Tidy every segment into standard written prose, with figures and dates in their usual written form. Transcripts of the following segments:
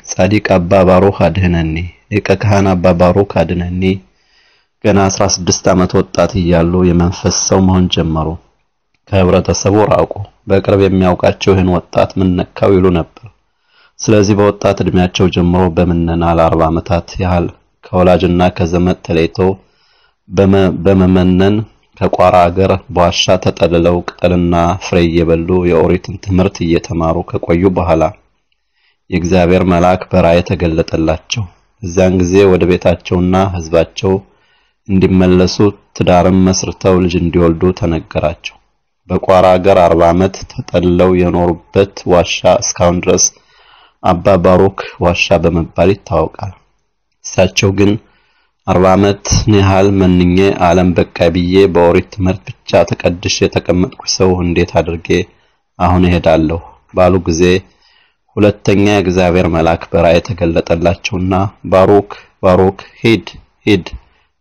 ጻዲቅ አባ ባሮክ አድህነኒ ሊቀ ካህን አባ ባሮክ አድህነኒ ገና 16 ዓመት ወጣት እያሉ የመንፈስ ሰው መሆን ጀመሩ። ከህብረተሰቡ ራቁ። በቅርብ የሚያውቃቸው ይህን ወጣት ምን ነካው ይሉ ነበር። ስለዚህ በወጣት እድሜያቸው ጀምሮ በመነና ለ40 ዓመታት ያህል ከወላጅና ከዘመድ ተለይተው በመመነን ከቋራ ሀገር በዋሻ ተጠልለው ቅጠልና ፍሬ እየበሉ የኦሪትን ትምህርት እየተማሩ ከቆዩ በኋላ የእግዚአብሔር መልአክ በራእይ ተገለጠላቸው። እዚያን ጊዜ ወደ ቤታቸውና ህዝባቸው እንዲመለሱ ትዳርም መስርተው ልጅ እንዲወልዱ ተነገራቸው። በቋራ ሀገር 40 ዓመት ተጠልለው የኖሩበት ዋሻ እስካሁን ድረስ አባ ባሮክ ዋሻ በመባል ይታወቃል። እሳቸው ግን 40 ዓመት ያህል መንኜ ዓለም በቃ ብዬ በኦሪት ትምህርት ብቻ ተቀድሼ የተቀመጥኩ ሰው እንዴት አድርጌ አሁን እሄዳለሁ ባሉ ጊዜ ሁለተኛ የእግዚአብሔር መልአክ በራእይ ተገለጠላቸውና ባሮክ ሂድ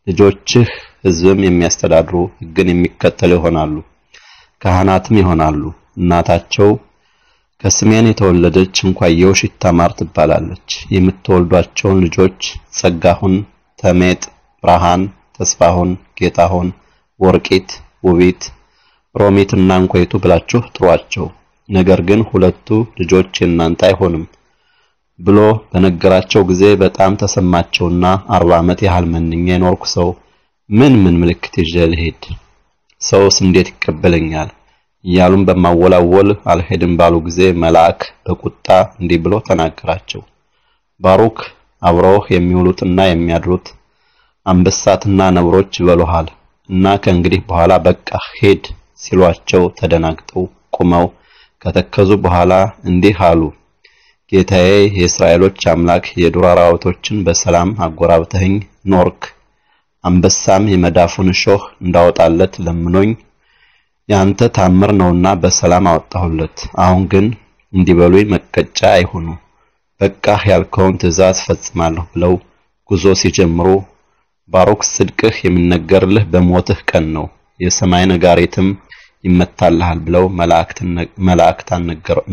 ልጆችህ ህዝብም የሚያስተዳድሩ ህግን የሚከተሉ ይሆናሉ፣ ካህናትም ይሆናሉ። እናታቸው ከስሜን የተወለደች እንኳየውሽ ይታማር ትባላለች። የምትወልዷቸውን ልጆች ጸጋሁን፣ ተሜጥ፣ ብርሃን፣ ተስፋሁን፣ ጌታሁን፣ ወርቂት፣ ውቢት፣ ሮሚትና እንኳይቱ ብላችሁ ጥሯቸው። ነገር ግን ሁለቱ ልጆች እናንተ አይሆንም ብሎ በነገራቸው ጊዜ በጣም ተሰማቸውና 40 ዓመት ያህል መንኜ ኖርኩ ሰው ምን ምልክት ይዤ ልሄድ? ሰውስ እንዴት ይቀበለኛል? እያሉም በማወላወል አልሄድም ባሉ ጊዜ መልአክ በቁጣ እንዲህ ብሎ ተናገራቸው። ባሮክ አብረውህ የሚውሉትና የሚያድሩት አንበሳትና ነብሮች ይበሉሃል እና ከእንግዲህ በኋላ በቃ ሄድ ሲሏቸው ተደናግጠው ቆመው ከተከዙ በኋላ እንዲህ አሉ። ጌታዬ የእስራኤሎች አምላክ የዱር አራዊቶችን በሰላም አጎራብተኸኝ ኖርክ። አንበሳም የመዳፉን ሾህ እንዳወጣለት ለምኖኝ ያንተ ታምር ነውና በሰላም አወጣሁለት። አሁን ግን እንዲበሉኝ መቀጫ አይሆኑ፣ በቃ ያልከውን ትእዛዝ ፈጽማለሁ ብለው ጉዞ ሲጀምሩ ባሮክ ጽድቅህ የሚነገርልህ በሞትህ ቀን ነው፣ የሰማይ ነጋሪትም ይመታልሃል ብለው መላእክታን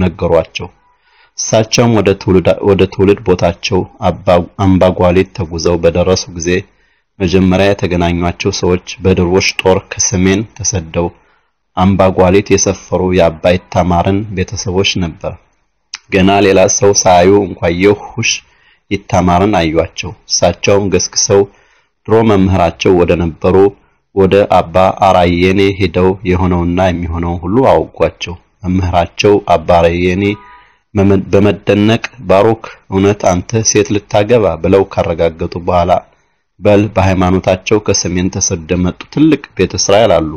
ነገሯቸው። እሳቸውም ወደ ትውልድ ቦታቸው አምባጓሊት ተጉዘው በደረሱ ጊዜ መጀመሪያ የተገናኟቸው ሰዎች በድርቦሽ ጦር ከሰሜን ተሰደው አምባጓሊት የሰፈሩ የአባይ ታማርን ቤተሰቦች ነበር። ገና ሌላ ሰው ሳዩ እንኳየውሽ ይታማርን አዩአቸው። እሳቸውም ገስግሰው ድሮ መምህራቸው ወደ ነበሩ ወደ አባ አራየኔ ሄደው የሆነውና የሚሆነው ሁሉ አወጓቸው። መምህራቸው አባ አራየኔ በመደነቅ ባሮክ እውነት አንተ ሴት ልታገባ ብለው ካረጋገጡ በኋላ በል በሃይማኖታቸው ከሰሜን ተሰደው መጡ ትልቅ ቤተ እስራኤል አሉ፣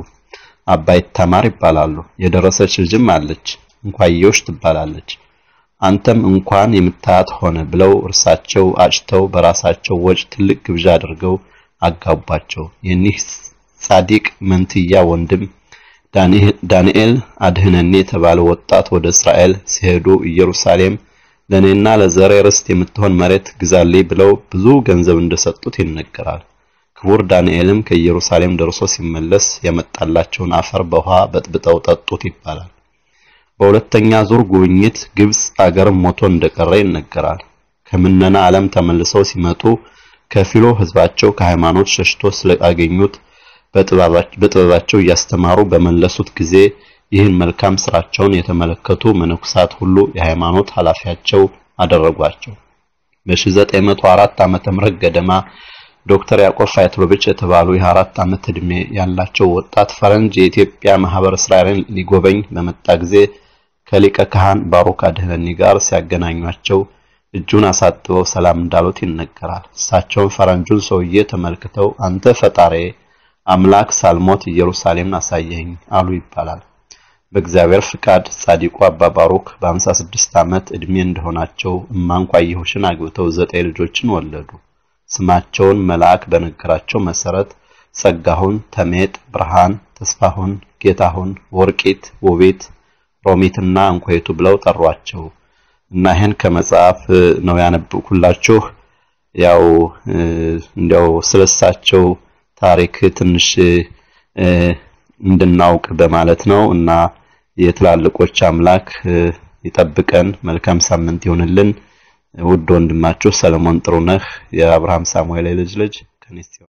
አባይ ታማር ይባላሉ። የደረሰች ልጅም አለች፣ እንኳየውሽ ትባላለች። አንተም እንኳን የምታያት ሆነ ብለው እርሳቸው አጭተው በራሳቸው ወጭ ትልቅ ግብዣ አድርገው አጋባቸው። የኒህ ጻዲቅ መንትያ ወንድም ዳንኤል አድህነኒ የተባለ ወጣት ወደ እስራኤል ሲሄዱ ኢየሩሳሌም ለኔና ለዘሬ ርስት የምትሆን መሬት ግዛልኝ ብለው ብዙ ገንዘብ እንደሰጡት ይነገራል። ክቡር ዳንኤልም ከኢየሩሳሌም ደርሶ ሲመለስ የመጣላቸውን አፈር በውሃ በጥብጠው ጠጡት ይባላል። በሁለተኛ ዙር ጉብኝት ግብጽ አገር ሞቶ እንደቀረ ይነገራል። ከምነና ዓለም ተመልሰው ሲመጡ ከፊሎ ህዝባቸው ከሃይማኖት ሸሽቶ ስለአገኙት በጥበባቸው እያስተማሩ በመለሱት ጊዜ ይህን መልካም ስራቸውን የተመለከቱ መነኩሳት ሁሉ የሃይማኖት ኃላፊያቸው አደረጓቸው። በ1904 ዓመተ ምህረት ገደማ ዶክተር ያዕቆብ ፋይትሎቪች የተባሉ የ4 ዓመት ዕድሜ ያላቸው ወጣት ፈረንጅ የኢትዮጵያ ማህበር እስራኤልን ሊጎበኝ በመጣ ጊዜ ከሊቀ ካህን ባሮክ አድህነኒ ጋር ሲያገናኟቸው እጁን አሳጥበው ሰላም እንዳሉት ይነገራል። እሳቸው ፈረንጁን ሰውዬ ተመልክተው አንተ ፈጣሪ አምላክ ሳልሞት ኢየሩሳሌምን አሳየኝ አሉ ይባላል። በእግዚአብሔር ፍቃድ ጻዲቁ አባ ባሮክ በ56 ዓመት ዕድሜ እንደሆናቸው እንኳየውሽን አግብተው 9 ልጆችን ወለዱ። ስማቸውን መልአክ በነገራቸው መሰረት ጸጋሁን፣ ተሜጥ፣ ብርሃን፣ ተስፋሁን፣ ጌታሁን፣ ወርቂት፣ ውቢት፣ ሮሚትና እንኳይቱ ብለው ጠሯቸው እና ይሄን ከመጽሐፍ ነው ያነበብኩላችሁ። ያው እንደው ስለሳቸው ታሪክ ትንሽ እንድናውቅ በማለት ነው እና የትላልቆች አምላክ ይጠብቀን። መልካም ሳምንት ይሁንልን። ውድ ወንድማችሁ ሰለሞን ጥሩነህ የአብርሃም ሳሙኤል ልጅ ከኔስቲው